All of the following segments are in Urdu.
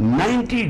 90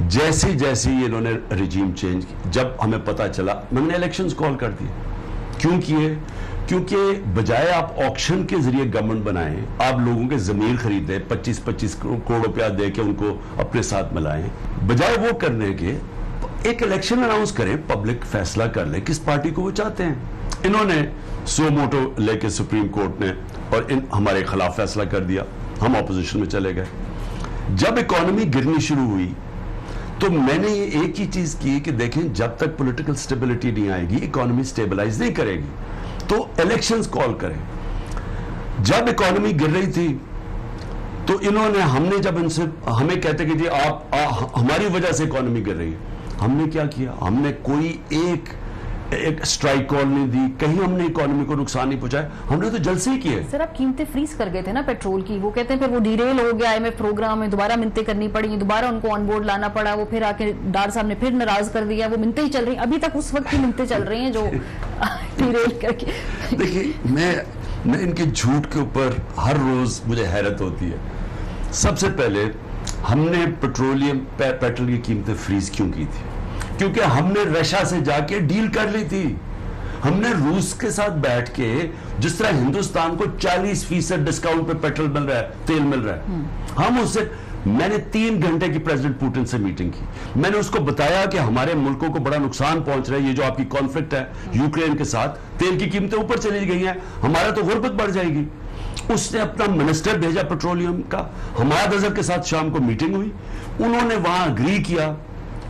جیسے جیسے انہوں نے رجیم چینج کی, جب ہمیں پتا چلا میں نے الیکشنز کال کر دیے. کیوں کیے؟ کیونکہ بجائے آپ آکشن کے ذریعے گورنمنٹ بنائیں, آپ لوگوں کے ضمیر خریدیں, 25-25 کروڑ روپیہ دے کے ان کو اپنے ساتھ ملائیں, بجائے وہ کرنے کے ایک الیکشن اناؤنس کریں, پبلک فیصلہ کر لے کس پارٹی کو وہ چاہتے ہیں. انہوں نے سو موٹو لے کے سپریم کورٹ نے اور ہمارے خلاف فیصلہ کر دیا, ہم اپوزیشن میں چلے گئے. جب اکانومی گرنی شروع ہوئی تو میں نے یہ ایک ہی چیز کی کہ دیکھیں جب تک پولیٹیکل سٹیبلٹی نہیں آئے گی, اکانومی سٹیبلائز نہیں کرے گی, تو الیکشنز کال کریں. جب اکانومی گر رہی تھی تو انہوں نے, ہم نے جب ان سے ہمیں کہتے کہ جی آپ ہماری وجہ سے اکانومی گر رہی ہے, ہم نے کیا کیا؟ ہم نے کوئی ایک سٹرائک کال نہیں دی, کہیں ہم نے اکانومی کو نقصان نہیں پہنچایا, ہم نے تو جلسے ہی کیے. سر آپ قیمتیں فریز کر گئے تھے نا پیٹرول کی, وہ کہتے ہیں پھر وہ ڈیریل ہو گیا IMF پروگرام میں, دوبارہ منتیں کرنی پڑی, دوبارہ ان کو آن بورڈ لانا پڑا, وہ پھر آ کے ڈار صاحب نے پھر ناراض کر دیا, وہ منتیں ہی چل رہی ہیں ابھی تک, اس وقت کی منتیں چل رہی ہیں جو ڈیریل کر کے. دیکھیے میں ان کے جھوٹ کے اوپر ہر روز مجھے حیرت ہوتی ہے. سب سے پہلے ہم نے پیٹرول کی قیمتیں فریز کیوں کی تھی؟ کیونکہ ہم نے رشیا سے جا کے ڈیل کر لی تھی. ہم نے روس کے ساتھ بیٹھ کے, جس طرح ہندوستان کو 40% ڈسکاؤنٹ پہ پیٹرول مل رہا ہے, تیل مل رہا ہے, ہم اس سے, میں نے 3 گھنٹے کی پریزیڈنٹ پوٹن سے میٹنگ کی. میں نے اس کو بتایا کہ ہمارے ملکوں کو بڑا نقصان پہنچ رہا ہے, یہ جو آپ کی کانفلکٹ ہے یوکرین کے ساتھ, تیل کی قیمتیں اوپر چلی گئی ہیں, ہمارا تو غربت بڑھ جائے گی. اس نے اپنا منسٹر بھیجا پیٹرولیم کا, حماد اظہر کے ساتھ شام کو میٹنگ ہوئی, انہوں نے وہاں اگری کیا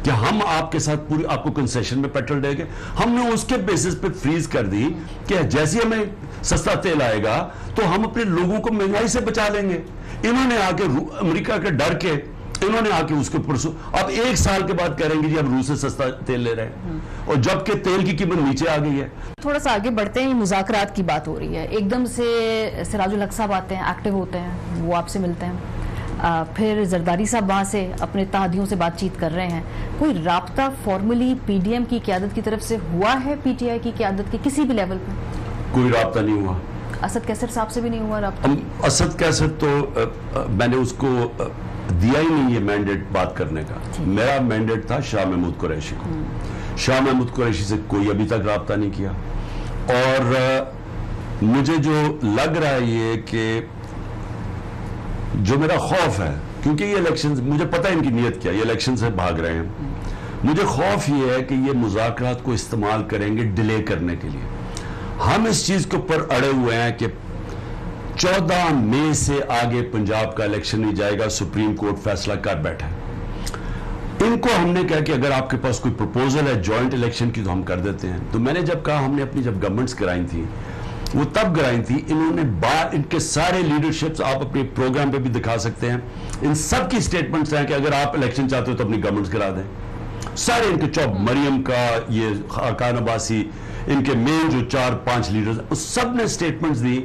کہ ہم آپ کے ساتھ پوری آپ کو کنسیشن میں پیٹرول دیں گے. ہم نے اس کے بیسس پہ فریز کر دی کہ جیسے ہمیں سستا تیل آئے گا تو ہم اپنے لوگوں کو مہنگائی سے بچا لیں گے. انہوں نے آ کے امریکہ کے ڈر کے انہوں نے آ کے اس کے اوپر اب 1 سال کے بعد کہیں گے جی ہم روس سے سستا تیل لے رہے ہیں, اور جبکہ تیل کی قیمت نیچے آ گئی ہے. تھوڑا سا آگے بڑھتے ہیں, مذاکرات کی بات ہو رہی ہے, ایک دم سے سراج الحق صاحب آتے ہیں, ایکٹیو ہوتے ہیں, وہ آپ سے ملتے ہیں, پھر زرداری صاحب وہاں سے اپنے اتحادیوں سے بات چیت کر رہے ہیں. کوئی رابطہ فارملی پی ڈی ایم کی قیادت کی طرف سے ہوا ہے پی ٹی آئی کی قیادت کے کسی بھی لیول پہ؟ کوئی رابطہ نہیں ہوا. اسد کیسر صاحب سے بھی نہیں ہوا رابطہ؟ اسد کیسر تو میں نے اس کو دیا ہی نہیں یہ مینڈیٹ بات کرنے کا. میرا مینڈیٹ تھا شاہ محمود قریشی کو. شاہ محمود قریشی سے کوئی ابھی تک رابطہ نہیں کیا. اور مجھے جو لگ رہا ہے یہ کہ جو میرا خوف ہے, کیونکہ یہ الیکشن, مجھے پتہ ہے ان کی نیت کیا, یہ الیکشن سے بھاگ رہے ہیں, مجھے خوف یہ ہے کہ یہ مذاکرات کو استعمال کریں گے ڈیلے کرنے کے لیے. ہم اس چیز کے اوپر اڑے ہوئے ہیں کہ 14 مئی سے آگے پنجاب کا الیکشن نہیں جائے گا, سپریم کورٹ فیصلہ کر بیٹھا ہے. ان کو ہم نے کہا کہ اگر آپ کے پاس کوئی پروپوزل ہے جوائنٹ الیکشن کی تو ہم کر دیتے ہیں. تو میں نے جب کہا, ہم نے اپنی جب گورنمنٹس کرائی تھی وہ تب گرائی تھی, انہوں نے ان کے سارے لیڈرشپس آپ اپنے پروگرام پہ بھی دکھا سکتے ہیں, ان سب کی سٹیٹمنٹس ہیں کہ اگر آپ الیکشن چاہتے ہو تو اپنی گورنمنٹس کرا دیں. سارے ان کے چوب مریم کا, یہ خاقان عباسی, ان کے مین جو 4-5 لیڈرز, اس سب نے سٹیٹمنٹس دی.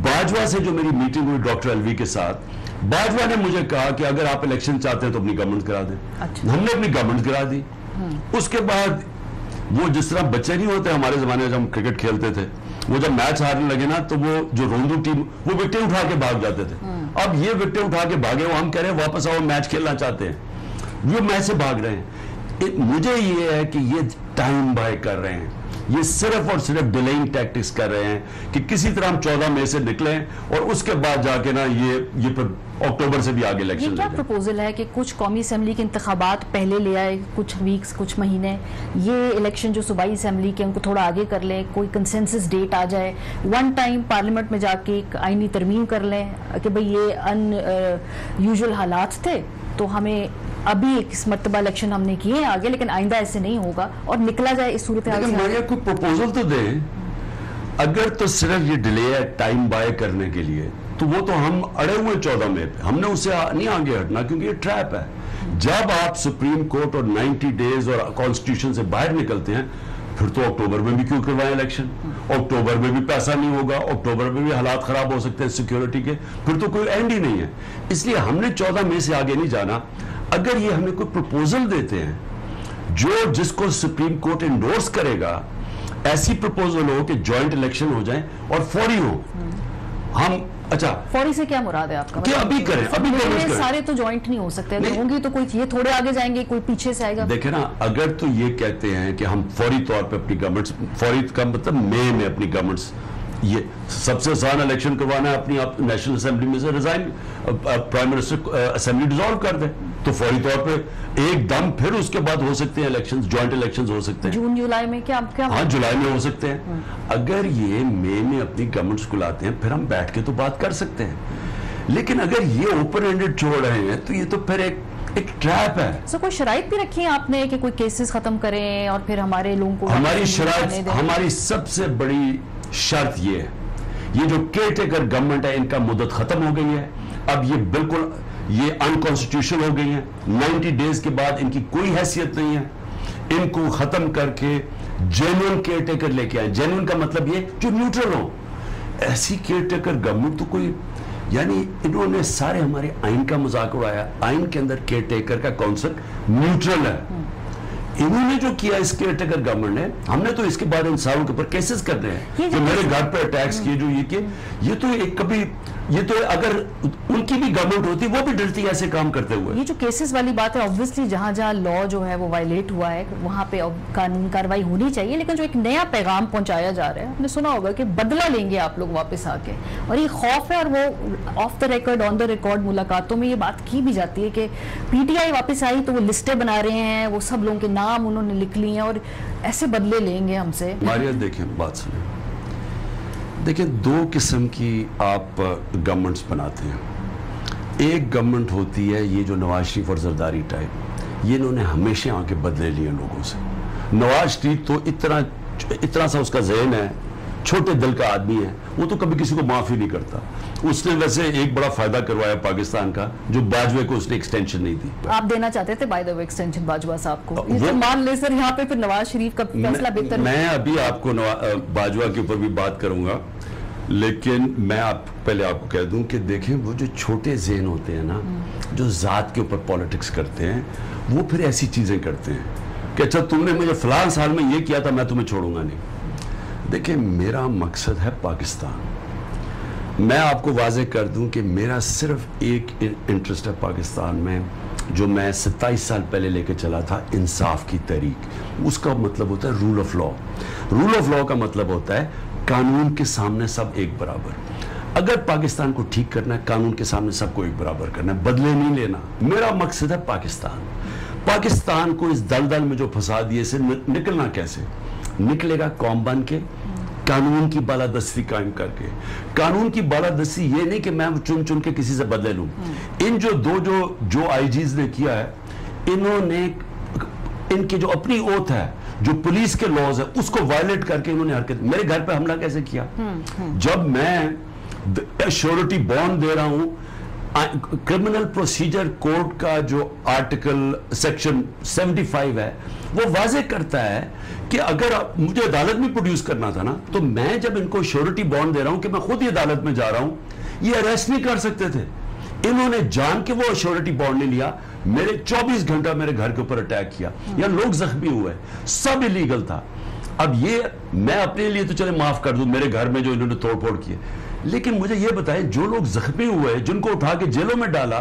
باجوہ سے جو میری میٹنگ ہوئی ڈاکٹر الوی کے ساتھ, باجوہ نے مجھے کہا کہ اگر آپ الیکشن چاہتے ہیں تو اپنی گورنمنٹ کرا دیں. ہم نے اپنی گورنمنٹ کرا دی. اس کے بعد وہ جس طرح بچے نہیں ہوتے ہمارے زمانے میں جب ہم کرکٹ کھیلتے تھے, وہ جب میچ ہارنے لگے نا تو وہ جو روندو ٹیم وہ وکٹیں اٹھا کے بھاگ جاتے تھے. اب یہ وکٹیں اٹھا کے بھاگے, وہ ہم کہہ رہے ہیں واپس آؤ میچ کھیلنا چاہتے ہیں, وہ میچ سے بھاگ رہے ہیں. مجھے یہ ہے کہ یہ ٹائم بائی کر رہے ہیں, یہ صرف اور صرف ڈیلینگ ٹیکٹکس کر رہے ہیں کہ کسی طرح ہم 14 مئی سے نکلیں اور اس کے بعد جا کے نا یہ پھر اکتوبر سے بھی آگے الیکشن. یہ کیا پروپوزل ہے کہ کچھ قومی اسمبلی کے انتخابات پہلے لے آئے, کچھ ویکس, کچھ مہینے, یہ الیکشن جو صوبائی اسمبلی کے ان کو تھوڑا آگے کر لیں, کوئی کنسنسس ڈیٹ آ جائے, ون ٹائم پارلیمنٹ میں جا کے ایک آئینی ترمیم کر لیں کہ بھئی یہ ان یوزول حالات تھے تو ہمیں ابھی ایک مرتبہ الیکشن ہم نے کیے آگے, لیکن آئندہ ایسے نہیں ہوگا, اور نکلا جائے اس صورتحال سے. لیکن کوئی پروپوزل تو دیں. اگر تو صرف یہ ڈیلے ہے ٹائم بائی کرنے کے لیے تو وہ تو ہم اڑے ہوئے 14 مئی پہ, ہم نے اس سے نہیں آگے ہٹنا کیونکہ یہ ٹریپ ہے. جب آپ سپریم کورٹ اور 90 ڈیز اور کانسٹیٹیوشن سے باہر نکلتے ہیں پھر تو اکتوبر میں بھی کیوں کروائیں الیکشن؟ اکتوبر میں بھی پیسہ نہیں ہوگا, اکتوبر میں بھی حالات خراب ہو سکتے ہیں سیکیورٹی کے, پھر تو کوئی اینڈ ہی نہیں ہے. اس لیے ہم نے 14 مئی سے آگے نہیں جانا. اگر یہ ہمیں کوئی پروپوزل دیتے ہیں جس کو سپریم کورٹ انڈورس کرے گا, ایسی پروپوزل ہو کہ جوائنٹ الیکشن ہو جائیں اور فوری ہو, اچھا فوری سے کیا مراد ہے آپ کا؟ کہ ابھی کریں، ابھی کریں. سارے تو جوائنٹ نہیں ہو سکتے، اگر ہوں گی تو کوئی یہ تھوڑے آگے جائیں گے، کوئی پیچھے سے آئے گا. دیکھیں نا، اگر تو یہ کہتے ہیں کہ ہم فوری طور پہ اپنی گورنمنٹس، فوری کا مطلب مئی میں اپنی گورنمنٹس، یہ سب سے آسان الیکشن کروانا ہے اپنی نیشنل اسمبلی میں سے resign, prime minister assembly dissolve کر دیں تو فوری طور پہ ایک دم پھر اس کے بعد ہو سکتے ہیں الیکشنز، جوائنٹ الیکشنز ہو سکتے ہیں جون جولائی میں. کیا ہاں جولائی میں ہو سکتے ہیں. اگر یہ مئی میں اپنی گورنمنٹس کو لاتے ہیں پھر ہم بیٹھ کے تو بات کر سکتے ہیں، لیکن اگر یہ اوپن ہینڈڈ چھوڑ رہے ہیں تو یہ تو پھر ایک ٹریپ ہے. سو کوئی شرائط بھی رکھی ہیں آپ نے کہ کوئی کیسز ختم کریں اور پھر ہمارے لوگوں کو؟ ہماری شرائط، ہماری سب سے بڑی شرط یہ ہے، یہ جو کیئر ٹیکر گورنمنٹ ہے ان کا مدت ختم ہو گئی ہے، اب یہ بالکل یہ انکانسٹیٹیوشنل ہو گئی ہیں. 90 ڈیز کے بعد ان کی کوئی حیثیت نہیں ہے. ان کو ختم کر کے جینوئن کیئر ٹیکر لے کے آئیں. جینوئن کا مطلب یہ جو نیوٹرل ہو. ایسی کیئر ٹیکر گورنمنٹ تو کوئی، یعنی انہوں نے سارے ہمارے آئین کا مذاق اڑایا. آئین کے اندر کیئر ٹیکر کا کانسیپٹ نیوٹرل ہے. انہوں نے جو کیا اس کیئر ٹیکر گورنمنٹ نے، ہم نے تو اس کے بعد انسانوں کے اوپر کیسز کرنے ہیں کہ میرے گھر پہ اٹیکس کیے، جو یہ کہ یہ تو ایک کبھی، یہ تو اگر ان کی بھی گورنمنٹ ہوتی وہ بھی ڈرتی ایسے کام کرتے ہوئے. یہ جو کیسز والی بات ہے، obviously جہاں جہاں لا جو ہے وہ وائلیٹ ہوا ہے وہاں پہ قانون کاروائی ہونی چاہیے، لیکن جو ایک نیا پیغام پہنچایا جا رہا ہے، آپ نے سنا ہوگا کہ بدلہ لیں گے آپ لوگ واپس آ کے، اور یہ خوف ہے. اور وہ off the record, on the record ملاقاتوں میں یہ بات کی بھی جاتی ہے کہ پی ٹی آئی واپس آئی تو وہ لسٹیں بنا رہے ہیں، وہ سب لوگوں کے نام انہوں نے لکھ لیے ہیں اور ایسے بدلے لیں گے ہم سے. ماریا دیکھیں، بات سنیں، دیکھیں دو قسم کی آپ گورنمنٹس بناتے ہیں. ایک گورنمنٹ ہوتی ہے یہ جو نواز شریف اور زرداری ٹائپ، یہ انہوں نے ہمیشہ آ کے بدلے لیے لوگوں سے. نواز شریف تو اتنا سا اس کا ذہن ہے، چھوٹے دل کا آدمی ہے، وہ تو کبھی کسی کو معاف ہی نہیں کرتا. اس نے ویسے ایک بڑا فائدہ کروایا پاکستان کا، جو باجوے کو اس نے ایکسٹینشن نہیں دی. آپ دینا چاہتے تھے by the way extension Bajwa صاحب کو؟ یہ مان لے سر یہاں پہ پھر نواز شریف کا فیصلہ بہتر. میں ابھی آپ کو باجوہ کے اوپر بھی بات کروں گا، لیکن میں پہلے آپ کو کہہ دوں کہ دیکھیں وہ جو چھوٹے ذہن ہوتے ہیں نا، جو ذات کے اوپر پالیٹکس کرتے ہیں، وہ پھر ایسی چیزیں کرتے ہیں کہ اچھا تم نے مجھے فلاں سال میں یہ کیا تھا، میں تمہیں چھوڑوں گا نہیں. دیکھیں میرا مقصد ہے پاکستان. میں آپ کو واضح کر دوں کہ میرا صرف ایک انٹرسٹ ہے پاکستان میں، جو میں 27 سال پہلے لے کے چلا تھا، انصاف کی تحریک. اس کا مطلب ہوتا ہے rule of law. Rule of law کا مطلب ہوتا ہے قانون کے سامنے سب ایک برابر. اگر پاکستان کو ٹھیک کرنا ہے، قانون کے سامنے سب کو ایک برابر کرنا ہے، بدلے نہیں لینا. میرا مقصد ہے پاکستان. پاکستان کو اس دلدل میں جو پھنسا دیے سے نکلنا کیسے نکلے گا؟ قوم بن کے، قانون کی بالادستی قائم کر کے. قانون کی بالادستی یہ نہیں کہ میں چن کے کسی سے بدلے لوں. ان جو آئی جیز نے کیا ہے، انہوں نے ان کی جو اپنی اوتھ ہے، جو پولیس کے لاز ہے، اس کو وائلیٹ کر کے انہوں نے حرکت. میرے گھر پہ حملہ کیسے کیا؟ جب میں شیورٹی بانڈ دے رہا ہوں، کرمنل پروسیجر کوڈ کا جو آرٹیکل سیکشن 75 ہے، وہ واضح کرتا ہے کہ اگر مجھے عدالت میں پروڈیوس کرنا تھا نا، تو میں جب ان کو شیورٹی بانڈ دے رہا ہوں کہ میں خود ہی عدالت میں جا رہا ہوں، یہ اریسٹ نہیں کر سکتے تھے. انہوں نے جان کے وہ شیورٹی بانڈ نہیں لیا، میرے 24 گھنٹہ میرے گھر کے اوپر اٹیک کیا، یا لوگ زخمی ہوئے، سب الیگل تھا. اب یہ میں اپنے لیے تو چلے معاف کر دوں میرے گھر میں جو انہوں نے توڑ پھوڑ کیے، لیکن مجھے یہ بتائیں جو لوگ زخمی ہوئے، جن کو اٹھا کے جیلوں میں ڈالا،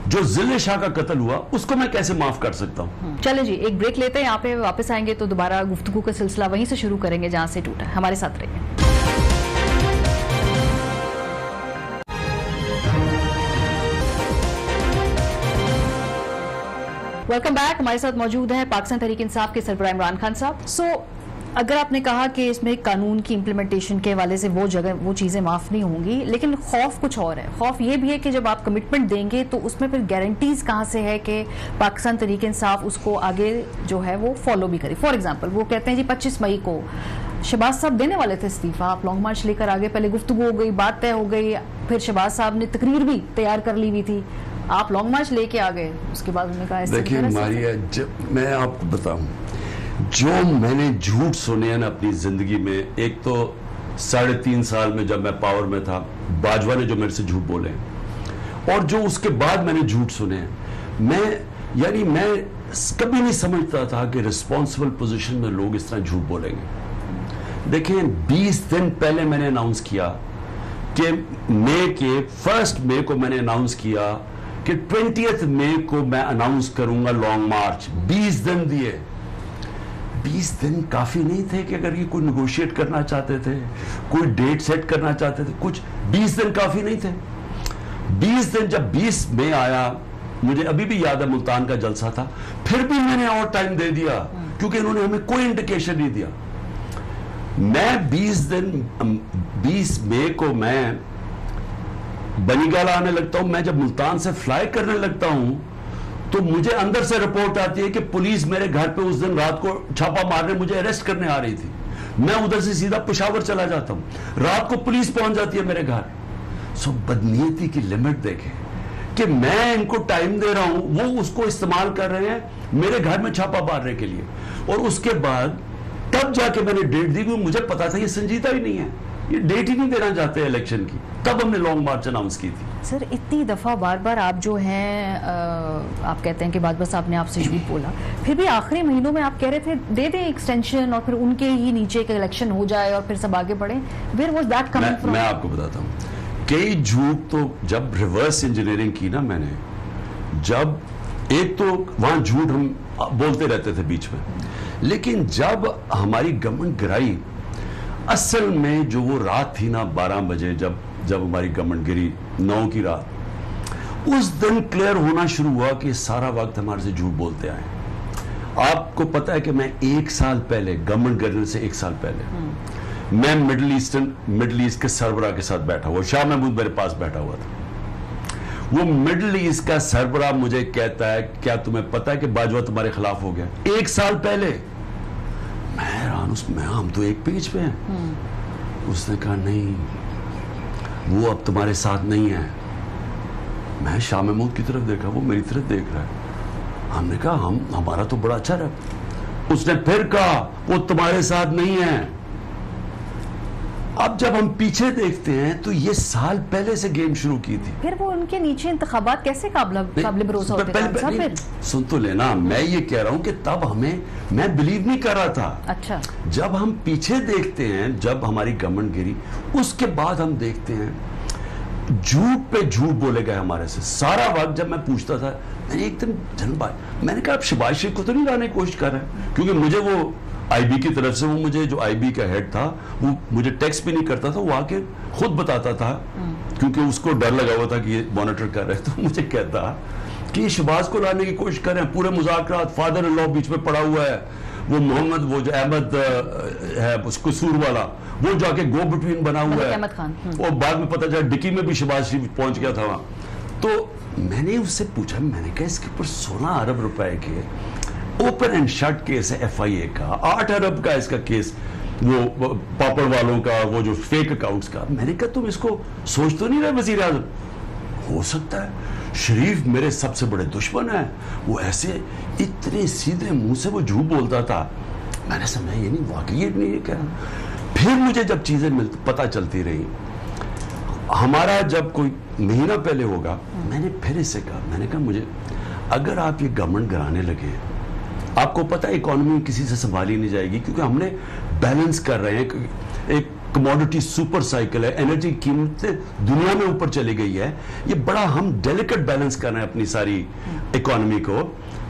جو ذل شاہ کا قتل ہوا، اس کو میں کیسے معاف کر سکتا ہوں؟ چلے جی ایک بریک لیتے ہیں، یہاں پہ واپس آئیں گے تو دوبارہ گفتگو کا سلسلہ وہیں سے شروع کریں گے جہاں سے ٹوٹا ہے. ہمارے ساتھ رہیے. Welcome back. ہمارے ساتھ موجود ہیں پاکستان تحریک انصاف کے سربراہ عمران خان صاحب. سو اگر آپ نے کہا کہ اس میں قانون کی امپلیمنٹیشن کے حوالے سے وہ چیزیں معاف نہیں ہوں گی، لیکن خوف کچھ اور ہے. خوف یہ بھی ہے کہ جب آپ کمٹمنٹ دیں گے تو اس میں پھر گارنٹیز کہاں سے ہے کہ پاکستان تحریک انصاف اس کو آگے جو ہے وہ فالو بھی کرے. فار ایگزامپل وہ کہتے ہیں جی 25 مئی کو شہباز صاحب دینے والے تھے استعفیٰ، آپ لانگ مارچ لے کر آگے، پہلے گفتگو ہو گئی، بات طے ہو گئی، پھر شہباز صاحب نے تقریر بھی تیار کر لی ہوئی تھی، آپ لانگ مارچ لے کے آگے، اس کے بعد انہوں نے کہا ایسے. دیکھیں ماریا، جب میں آپ کو بتاؤں جو میں نے جھوٹ سنے ہیں نا اپنی زندگی میں، ایک تو 3.5 سال میں جب میں پاور میں تھا، باجوہ نے جو میرے سے جھوٹ بولے، اور جو اس کے بعد میں نے جھوٹ سنے ہیں، میں کبھی نہیں سمجھتا تھا کہ رسپانسبل پوزیشن میں لوگ اس طرح جھوٹ بولیں گے. دیکھیں 20 دن پہلے میں نے اناؤنس کیا کہ مئی کے 1 مئی کو میں نے اناؤنس کیا کہ 20 مئی کو میں اناؤنس کروں گا لانگ مارچ. 20 دن دیے. 20 دن کافی نہیں تھے کہ اگر یہ کوئی نیگوشیٹ کرنا چاہتے تھے, کوئی ڈیٹ سیٹ کرنا چاہتے تھے, کچھ 20 دن کافی نہیں تھے. 20 دن جب 20 مئی آیا, مجھے ابھی بھی یاد ہے ملتان کا جلسہ تھا, پھر بھی میں نے اور ٹائم دے دیا کیونکہ انہوں نے ہمیں کوئی انڈیکیشن نہیں دیا. میں 20 مئی کو میں بنی گالا آنے لگتا ہوں. میں جب ملتان سے فلائی کرنے لگتا ہوں تو مجھے اندر سے رپورٹ آتی ہے کہ پولیس میرے گھر پہ اس دن رات کو چھاپا مارنے, مجھے اریسٹ کرنے آ رہی تھی. میں ادھر سے سیدھا پشاور چلا جاتا ہوں, رات کو پولیس پہنچ جاتی ہے میرے گھر. سو بدنیتی کی لمٹ دیکھیں کہ میں ان کو ٹائم دے رہا ہوں, وہ اس کو استعمال کر رہے ہیں میرے گھر میں چھاپا مارنے کے لیے. اور اس کے بعد تب جا کے میں نے ڈیٹ دی, مجھے پتا تھا یہ سنجیدہ ہی نہیں ہے, یہ ڈیٹ ہی نہیں دینا چاہتے الیکشن کی. تب ہم نے لانگ مارچ اناؤنس کی تھی. سر اتنی دفعہ بار بار آپ جو ہیں آپ کہتے ہیں کہ بعد بس آپ نے آپ سے جھوٹ بولا, پھر بھی آخری مہینوں میں آپ کہہ رہے تھے دے دیں ایکسٹینشن اور پھر ان کے ہی نیچے کے الیکشن ہو جائے اور پھر سب آگے بڑھیں. Where was that coming from? میں آپ کو بتاتا ہوں, کئی جھوٹ تو جب ریورس انجینئرنگ کی نا میں نے, جب ایک تو وہاں جھوٹ ہم بولتے رہتے تھے بیچ میں, لیکن جب ہماری گورنمنٹ گرائی, اصل میں جو وہ رات تھی نا 12 بجے جب ہماری گورنمنٹ گری 9 کی رات, اس دن کلیئر ہونا شروع ہوا کہ سارا وقت ہمارے سے جھوٹ بولتے آئے. آپ کو پتا ہے کہ میں 1 سال پہلے گورنمنٹ گرنے سے 1 سال پہلے میں مڈل ایسٹ کے سربراہ کے ساتھ بیٹھا ہوا, شاہ محمود میرے پاس بیٹھا ہوا تھا. وہ مڈل ایسٹ کا سربراہ مجھے کہتا ہے کیا تمہیں پتا ہے کہ باجوہ تمہارے خلاف ہو گیا 1 سال پہلے. میں حیران, ہم تو ایک پیج پہ ہیں. اس نے کہا نہیں, وہ اب تمہارے ساتھ نہیں ہے. میں شاہ محمود کی طرف دیکھا, وہ میری طرف دیکھ رہا ہے. ہم نے کہا ہمارا تو بڑا اچھا رہا. اس نے پھر کہا وہ تمہارے ساتھ نہیں ہے. اب جب ہم پیچھے دیکھتے ہیں تو یہ سال پہلے سے گیم شروع کی تھی. پھر وہ ان کے نیچے انتخابات کیسے قابل بھروسہ ہوتے ہیں؟ سن تو لینا, میں یہ کہہ رہا ہوں کہ تب میں بلیو نہیں کر رہا تھا. اچھا, جب ہم پیچھے دیکھتے ہیں, جب ہماری گورنمنٹ گری, اس کے بعد ہم دیکھتے ہیں جھوٹ پہ جھوٹ بولے گئے ہمارے سے سارا وقت. جب میں پوچھتا تھا, میں نے ایک دن جن بھائی میں نے کہا اب شہباز شریف کو تو نہیں لانے کی کوشش کر رہے ہیں, کیونکہ مجھے وہ آئی بی کی طرف سے, وہ مجھے جو آئی بی کا ہیڈ تھا وہ مجھے ٹیکسٹ بھی نہیں کرتا تھا, وہ آ کے خود بتاتا تھا کیونکہ اس کو ڈر لگا ہوا تھا کہ یہ مانیٹر کر رہے. تو مجھے کہتا کہ یہ شہباز کو لانے کی کوشش کر رہے ہیں, پورے مذاکرات, فادر ان لا بیچ میں پڑا ہوا ہے, وہ محمد وہ جو احمد ہے اس قصور والا, وہ جا کے گو بٹوین بنا ہوا ہے, احمد خان, اور بعد میں پتا چلا ڈکی میں بھی شہباز شریف پہنچ گیا تھا وہاں. تو میں نے اس سے پوچھا, میں نے کہا اس کے اوپر 16 ارب روپے کے اوپن اینڈ شٹ کیس ہے ایف آئی اے کا, 8 ارب کا اس کا کیس, وہ پاپڑ والوں کا, وہ جو فیک اکاؤنٹس کا. میں نے کہا تم اس کو سوچ تو نہیں رہے وزیر اعظم؟ ہو سکتا ہے شریف میرے سب سے بڑے دشمن ہیں, وہ ایسے اتنے سیدھے منہ سے وہ جھوٹ بولتا تھا. میں نے سمجھا یہ نہیں, واقعی نہیں کہہ رہا. پھر مجھے جب چیزیں پتہ چلتی رہی, ہمارا جب کوئی مہینہ پہلے ہوگا, میں نے پھر اس سے کہا, میں نے کہا مجھے اگر آپ یہ گورنمنٹ گرانے لگے, آپ کو پتہ ہے اکانومی کسی سے سنبھالی نہیں جائے گی, کیونکہ ہم نے بیلنس کر رہے ہیں. ایک کموڈٹی سپر سائیکل ہے, انرجی قیمتیں دنیا میں اوپر چلی گئی ہے, یہ بڑا ہم ڈیلیکٹ بیلنس کر رہے ہیں اپنی ساری اکانومی کو.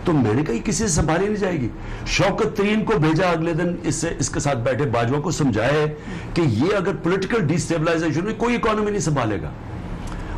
تو میں نے کہا یہ کسی سے سنبھالی نہیں جائے گی. شوکت ترین کو بھیجا اگلے دن, اس کے ساتھ بیٹھے باجوہ کو سمجھائے کہ یہ اگر پولیٹیکل ڈی اسٹیبلائزیشن میں کوئی اکانومی نہیں سنبھالے گا.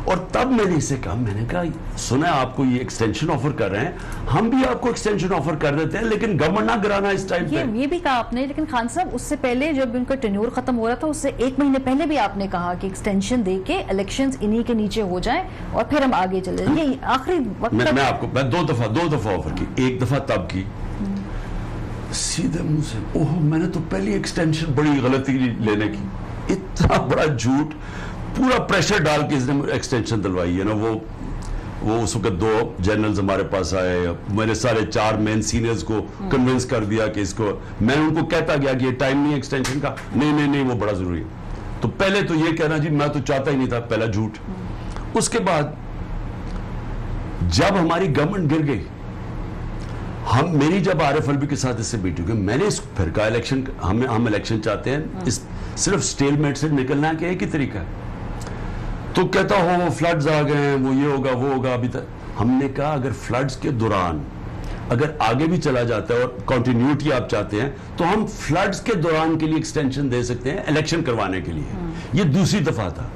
اور تب میں نے اسے کہا, میں نے کہا سنا آپ کو یہ ایکسٹینشن آفر کر رہے ہیں, ہم بھی آپ کو ایکسٹینشن آفر کر دیتے ہیں, لیکن گورنمنٹ نہ گرانا اس ٹائم پہ. یہ بھی کہا آپ نے, لیکن خان صاحب اس سے پہلے جب ان کا ٹینیور ختم ہو رہا تھا, اس سے 1 مہینے پہلے بھی آپ نے کہا کہ ایکسٹینشن دے کے الیکشنز انہی کے نیچے ہو جائیں اور پھر ہم آگے چلے جائیں. یہ آخری وقت میں آپ کو 2 دفعہ آفر کی. ایک دفعہ تب کی سیدھے منہ سے, اوہ میں نے تو پہلی ایکسٹینشن بڑی غلطی لینے کی, اتنا بڑا جھوٹ, پورا پریشر ڈال کے اس نے ایکسٹینشن دلوائی ہے نا. وہ اس وقت 2 جنرلز ہمارے پاس آئے, میرے سارے 4 مین سینئرز کو کنونس کر دیا کہ اس کو, میں ان کو کہتا گیا کہ یہ ٹائم نہیں ہے ایکسٹینشن کا, نہیں وہ بڑا ضروری ہے. تو پہلے تو یہ کہنا جی میں تو چاہتا ہی نہیں تھا, پہلا جھوٹ. اس کے بعد جب ہماری گورنمنٹ گر گئی, میری جب عارف الوی کے ساتھ اس سے میٹنگ ہوئی, میں نے اس پھر کہا الیکشن ہم الیکشن چاہتے ہیں, صرف سٹیل میٹ سے نکلنا کہ ایک ہی طریقہ ہے. تو کہتا ہو فلڈز آ گئے ہیں, وہ یہ ہوگا وہ ہوگا. ابھی تک ہم نے کہا اگر فلڈز کے دوران اگر آگے بھی چلا جاتا ہے اور کنٹینیوٹی آپ چاہتے ہیں تو ہم فلڈز کے دوران کے لیے ایکسٹینشن دے سکتے ہیں الیکشن کروانے کے لیے. یہ دوسری دفعہ تھا.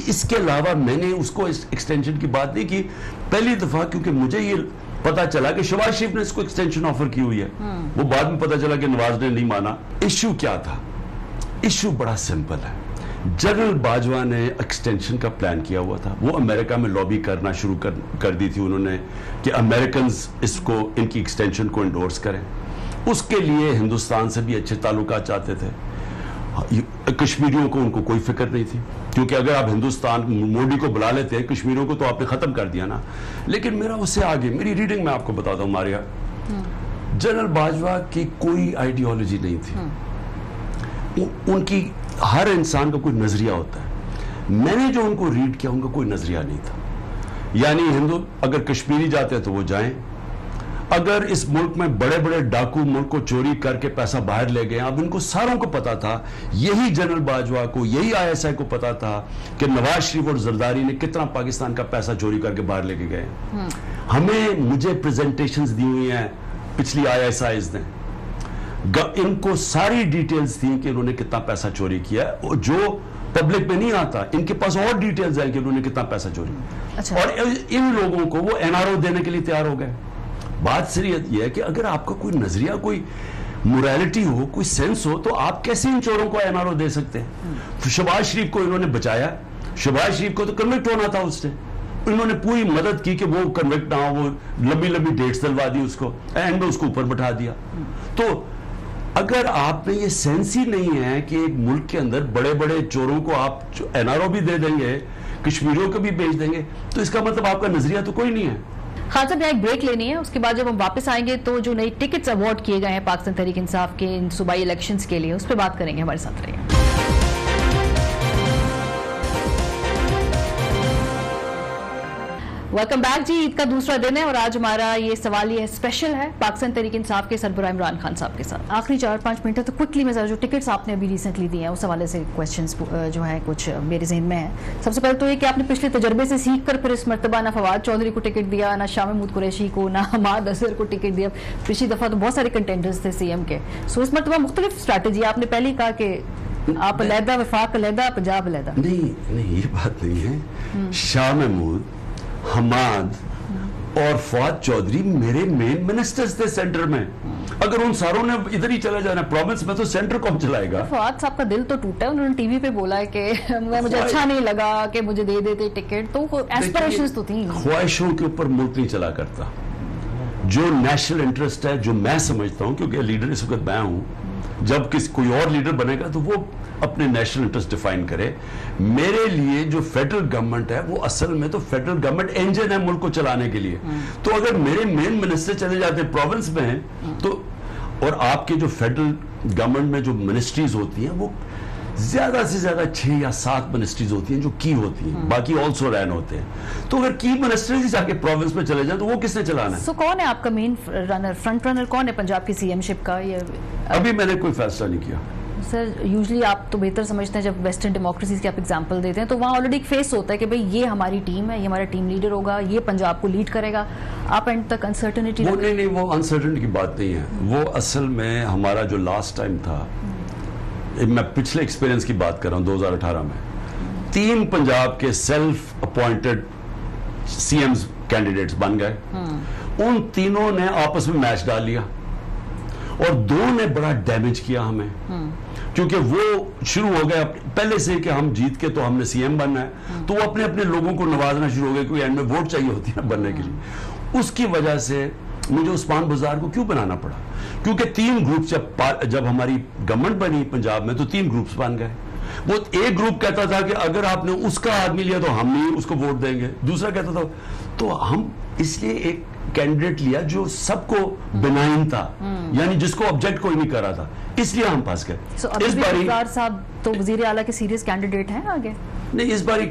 اس کے علاوہ میں نے اس کو ایکسٹینشن کی بات نہیں کی پہلی دفعہ, کیونکہ مجھے یہ پتا چلا کہ شہباز شریف نے اس کو ایکسٹینشن آفر کی ہوئی ہے. وہ بعد میں پتا چلا کہ نواز نے نہیں مانا. ایشو کیا تھا؟ ایشو بڑا سمپل ہے. جنرل باجوہ نے ایکسٹینشن کا پلان کیا ہوا تھا. وہ امریکہ میں لابی کرنا شروع کر دی تھی انہوں نے کہ امریکنز اس کو ان کی ایکسٹینشن کو انڈورس کریں. اس کے لیے ہندوستان سے بھی اچھے تعلقات چاہتے تھے. کشمیریوں کو ان کو کوئی فکر نہیں تھی, کیونکہ اگر آپ ہندوستان مودی کو بلا لیتے ہیں کشمیریوں کو تو آپ نے ختم کر دیا نا. لیکن میرا اس سے آگے میری ریڈنگ میں آپ کو بتاتا ہوں ماریا, جنرل باجوہ کی کوئی آئیڈیالوجی نہیں تھی. ان کی ہر انسان کا کوئی نظریہ ہوتا ہے. میں نے جو ان کو ریڈ کیا ان کا کوئی نظریہ نہیں تھا. یعنی ہندو اگر کشمیری جاتے ہیں تو وہ جائیں, اگر اس ملک میں بڑے بڑے ڈاکو ملک کو چوری کر کے پیسہ باہر لے گئے. اب ان کو ساروں کو پتا تھا, یہی جنرل باجوہ کو یہی ISI کو پتا تھا کہ نواز شریف اور زرداری نے کتنا پاکستان کا پیسہ چوری کر کے باہر لے کے گئے. مجھے پریزنٹیشنز دی ہوئی ہیں پچھلی ISIs نے, ان کو ساری ڈیٹیلز تھیں کہ انہوں نے کتنا پیسہ چوری کیا ہے, جو پبلک میں نہیں آتا. ان کے پاس اور ڈیٹیلز ہیں کہ انہوں نے کتنا پیسہ چوری کیا. اور ان لوگوں کو وہ NRO دینے کے لیے تیار ہو گئے. بات صریحت یہ ہے کہ اگر آپ کا کوئی نظریہ, کوئی موریلٹی ہو, کوئی سینس ہو, تو آپ کیسے ان چوروں کو NRO دے سکتے ہیں؟ شہباز شریف کو انہوں نے بچایا. شہباز شریف کو تو کنوکٹ ہونا تھا اس سے. انہوں نے پوری مدد کی کہ وہ کنوکٹ نہ ہو, وہ لمبی لمبی ڈیٹس دلوا دی اس کو, اینڈ میں اس کو اوپر بٹھا دیا. تو اگر آپ میں یہ سینس ہی نہیں ہے کہ ایک ملک کے اندر بڑے بڑے چوروں کو آپ NRO بھی دے دیں گے, کشمیریوں کو بھی بیچ دیں گے, تو اس کا مطلب آپ کا نظریہ تو کوئی نہیں ہے. خان صاحب ایک بریک لینی ہے, اس کے بعد جب ہم واپس آئیں گے تو جو نئی ٹکٹس ایوارڈ کیے گئے ہیں پاکستان تحریک انصاف کے ان صوبائی الیکشنز کے لیے, اس پہ بات کریں گے. ہمارے ساتھ رہیے. ویلکم بیک جی. عید کا دوسرا دن ہے اور آج ہمارا یہ سوال یہ اسپیشل ہے پاکستان تحریک انصاف کے سربراہ عمران خان صاحب کے ساتھ. آخری 4-5 منٹ ہے تو کوئکلی میں ذرا جو ٹکٹس آپ نے ابھی ریسنٹلی دی ہیں اس حوالے سے کویسچنس جو ہیں کچھ میرے ذہن میں ہیں. سب سے پہلے تو یہ کہ آپ نے پچھلے تجربے سے سیکھ کر پھر اس مرتبہ نہ فواد چودھری کو ٹکٹ دیا, نہ شاہ محمود قریشی کو, نہ حماد اظہر کو ٹکٹ دیا. پچھلی دفعہ تو بہت سارے کنٹینڈرز تھے CM کے. سو اس مرتبہ مختلف اسٹریٹجی. آپ نے پہلے ہی کہا کہ آپ علیحدہ, وفاق علیحدہ, پنجاب علیحدہ. نہیں یہ بات نہیں ہے. شاہ محمود, حماد اور فواد چودھری میرے مین منسٹرز تھے سینٹر میں. اگر ان ساروں نے ادھر ہی چلا جانا پروونس میں تو سینٹر کون چلائے گا؟ فواد صاحب کا دل تو ٹوٹا ہے. انہوں نے ٹی وی پہ بولا ہے کہ مجھے اچھا نہیں لگا کہ مجھے دے دیتے ٹکٹ. تو ایسپریشنز تو تھیں. خواہشوں کے اوپر ملک نہیں چلا کرتا. جو نیشنل انٹرسٹ ہے, جو میں سمجھتا ہوں, کیونکہ لیڈر اس وقت میں ہوں, جب کوئی اور لیڈر بنے گا تو وہ اپنے نیشنل انٹرسٹ ڈیفائن کرے. میرے لیے جو فیڈرل گورنمنٹ ہے وہ اصل میں تو فیڈرل گورنمنٹ انجن ہے ملک کو چلانے کے لیے. تو اگر میرے مین منسٹر چلے جاتے ہیں پروونس میں ہیں تو, اور آپ کے جو فیڈرل گورنمنٹ میں جو منسٹریز ہوتی ہیں وہ زیادہ سے زیادہ 6 یا 7 منسٹریز ہوتی ہیں جو کی ہوتی ہیں, باقی آلسو رین ہوتے ہیں. تو اگر کی منسٹریز ہی جا کے پروونس میں چلے جائیں تو وہ کس نے چلانا ہے؟ سو کون ہے آپ کا مین رنر, فرنٹ رنر کون ہے پنجاب کی CM شپ کا؟ ابھی میں نے کوئی فیصلہ نہیں کیا. سر یوزلی آپ تو بہتر سمجھتے ہیں جب ویسٹرن ڈیموکریسیز کی آپ ایگزامپل دیتے ہیں تو وہاں آلریڈی ایک فیس ہوتا ہے کہ بھئی یہ ہماری ٹیم ہے, یہ ہمارا ٹیم لیڈر ہوگا, یہ پنجاب کو لیڈ کرے گا. آپ اینڈ تک انسرٹنٹی نہیں, وہ انسرٹنٹی کی بات نہیں ہے. وہ اصل میں ہمارا جو لاسٹ ٹائم تھا, میں پچھلے ایکسپیرینس کی بات کر رہا ہوں, 2018 میں 3 پنجاب کے سیلف اپوائنٹڈ CMs کینڈیڈیٹس بن گئے. ان تینوں نے آپس میں میچ ڈال لیا اور 2 نے بڑا ڈیمیج کیا ہمیں, کیونکہ وہ شروع ہو گئے پہلے سے کہ ہم جیت کے تو ہم نے CM بننا ہے, تو وہ اپنے اپنے لوگوں کو نوازنا شروع ہو گئے, کیونکہ اینڈ میں ووٹ چاہیے ہوتی ہے بننے کے لیے. اس کی وجہ سے مجھے عثمان بزدار کو کیوں بنانا پڑا, کیونکہ 3 گروپس جب ہماری گورنمنٹ بنی پنجاب میں تو 3 گروپس بن گئے. وہ ایک گروپ کہتا تھا کہ اگر آپ نے اس کا آدمی لیا تو ہم نہیں اس کو ووٹ دیں گے, دوسرا کہتا تھا. تو ہم اس لیے ایک کینڈیڈیٹ لیا جو سب کو بنائن تھا, یعنی جس کو آبجیکٹ کوئی نہیں کر رہا تھا, اس لیے ہم پاس گئے. اس باری صاحب تو وزیر اعلیٰ کے سیریس کینڈیڈیٹ ہیں آگے؟ نہیں, اس باری